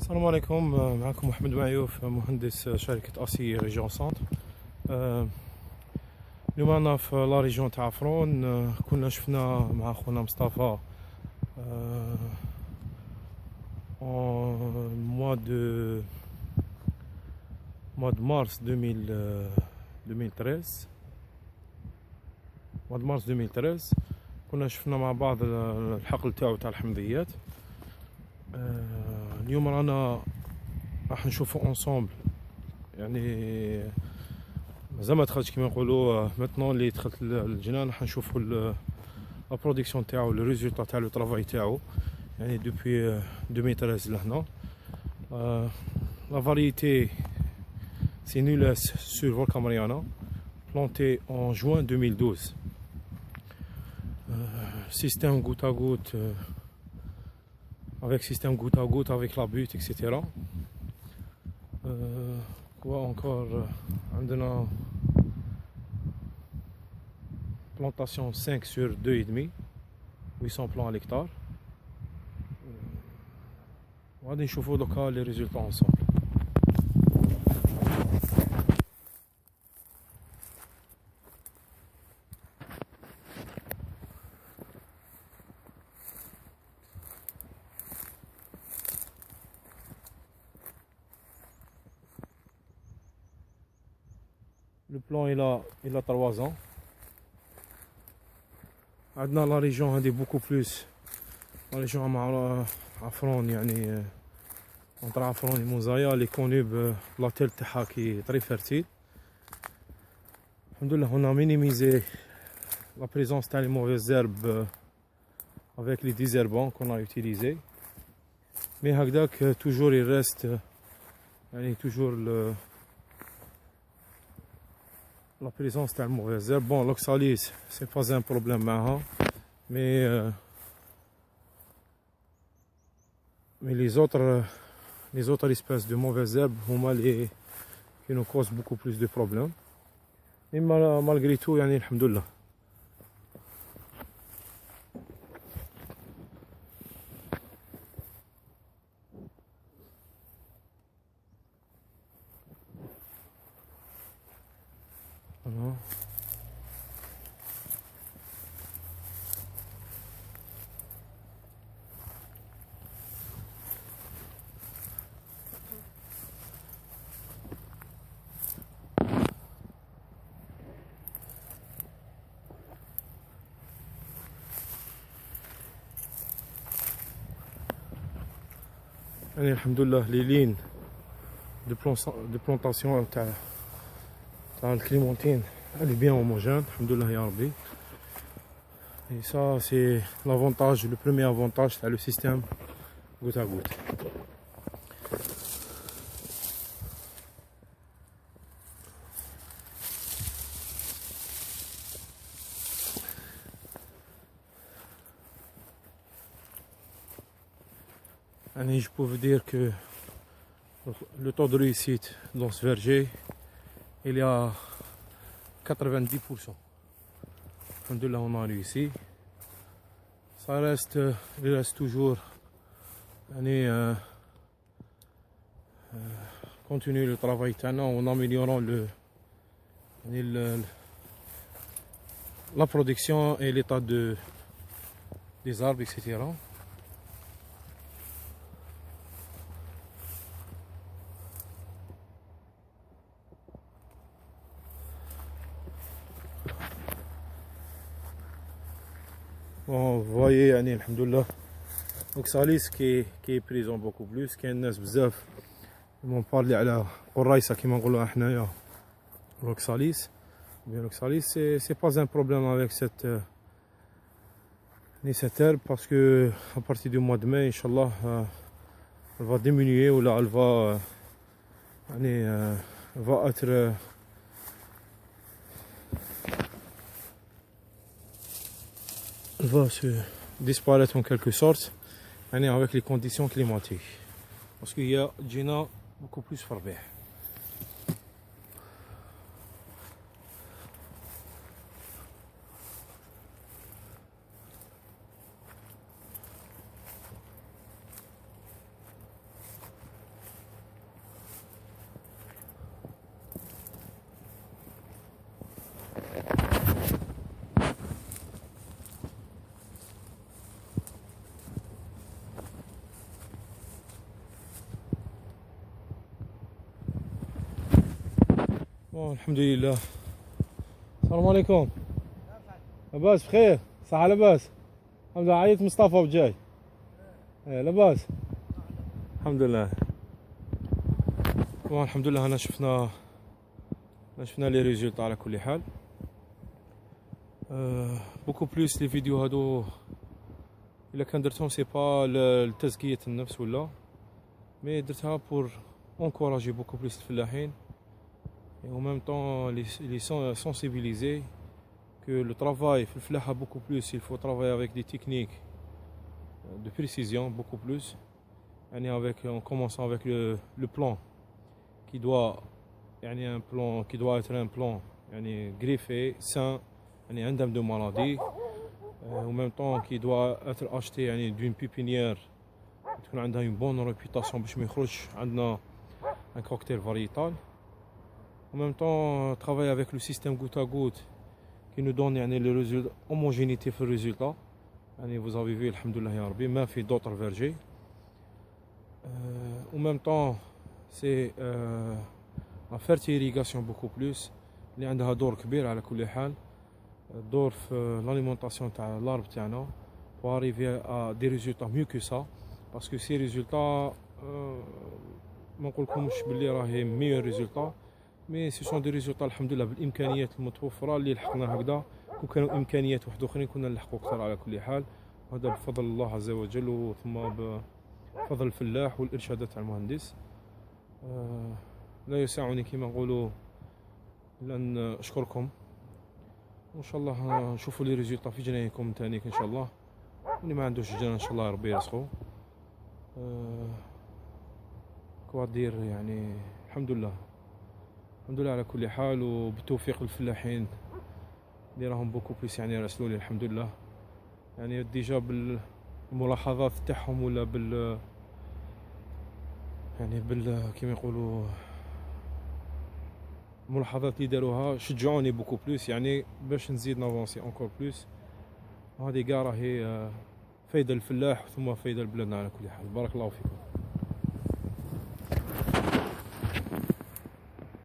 السلام عليكم. معكم محمد معيوف، مهندس شركة أسي ريجيون سنتر. اليوم أنا في لا ريجيون تاع عفرون. كنا شفنا مع خونا مصطفى mois de mars 2013. mois de mars 2013 كنا شفنا مع بعض الحقل تاعو تاع الحمضيات. اليوم رانا راح نشوفو اونصومبل، يعني مازال ما دخلتش كيما نقولوا ماتنون اللي دخلت الجنان. راح نشوفو لا برودكسيون تاعو، لو ريزولطا تاع لو طرافاي تاعو، يعني دوبوي 2013 لهنا. لا فاريتي سي نولاس سور فولكا ماريانا plantée en juin 2012. Système goutte à goutte, avec système goutte à goutte, avec la butte, etc. Quoi encore? عندنا plantation 5 sur 2,5, 800 plants à l'hectare. وغادي نشوفوا دوكا لي ريزولطا انصومبل. Le plan il a 3 ans. عندنا لا ريجيون هذه beaucoup plus. لا ريجيون مع عفرون، يعني entre عفرون وموزايا اللي كوني بلا تيل تاعها كي طري فيرتيل. الحمد لله on a minimisé la présence تاع les mauvaises herbes avec les désherbants qu'on a utilisé. Mais هكذاك toujours il reste يعني toujours la présence تاع الموفيز هيرب. Bon, l'oxalis c'est pas un problème معها، mais les autres espèces de mauvaises herbes هما les qui nous causent beaucoup plus de problèmes. Mais malgré tout يعني الحمد لله. Voilà. يعني الحمد لله les lignes de plantation تاع الكليمونتين elle est bien homogène, الحمد لله يا ربي. Et ça c'est l'avantage, le premier avantage تاع le système goutte à goutte. يعني je peux vous dire que le taux de réussite dans ce verger il est à 90%. Alhamdoulilah, on a réussi. Ça reste, il reste toujours continuer le travail en améliorant la production et l'état des arbres, etc. Bon, vous voyez, يعني الحمد لله l'oxalis qui est présent beaucoup plus. كاين ناس بزاف مون بارلي على قريصة كيما نقولوها حنايا. l'oxalis c'est pas un problème avec cette herbe, parce que à partir du mois de mai inchallah elle va diminuer, ou là elle va va être elle va se disparaître en quelque sorte avec les conditions climatiques, parce qu'il y a Gina beaucoup plus farbeh. الحمد لله. السلام عليكم. لاباس بخير؟ صحة لاباس؟ الحمد لله. عيط مصطفى وجاي. لاباس؟ الحمد لله. الحمد لله. هنا شفنا لي ريزولطا على كل حال. بوكو بلوس لي فيديو هادو الا كان درتهم سي با لتزكية النفس ولا، مي درتها بور انكوراجي بوكو بلوس الفلاحين et en même temps les sensibiliser que le travail في الفلاحة beaucoup plus il faut travailler avec des techniques de précision beaucoup plus يعني en commençant avec le plan qui doit يعني un plan qui doit être un plan يعني greffé sain يعني indemne de maladie en même temps qui doit être acheté يعني d'une pépinière تكون عندها une bonne réputation باش ما يخرجش عندنا un cocktail variétal. En même temps, travailler avec le système goutte à goutte qui nous donne le résultat, homogénéité في le résultat. Vous avez vu, alhamdoulilah ya Rabbi, ما في d'autres vergers. En même temps, c'est la fertilisation beaucoup plus. اللي عندها دور كبير على كل حال. دور في l'alimentation تاع l'arbre تاعنا pour arriver à des résultats mieux que ça. Parce que ces résultats, ما نقولكمش باللي راهي meilleur résultat. مي سي سون دي ريزولطا الحمد لله بالامكانيات المتوفره اللي لحقنا هكذا. كون كانوا امكانيات واحد اخرين كنا نلحقوا اكثر على كل حال. هذا بفضل الله عز وجل وثم بفضل الفلاح والارشادات تاع المهندس. لا يسعني كما نقولوا الا ان اشكركم وان شاء الله نشوفوا لي ريزولطا في جنايكم تانيك ان شاء الله. واللي ما عندوش جنان ان شاء الله ربي يرزقو. كوادير يعني الحمد لله على كل حال وبالتوفيق للفلاحين اللي راهم بوكو بليس يعني راسلوا لي الحمد لله يعني ديجا بالملاحظات تاعهم ولا كيما يقولوا الملاحظات اللي داروها شجعوني بوكو بليس يعني باش نزيد نافونسي اونكور بليس. هذه كاع راهي فايده للفلاح ثم فايده لبلادنا على كل حال. بارك الله فيكم.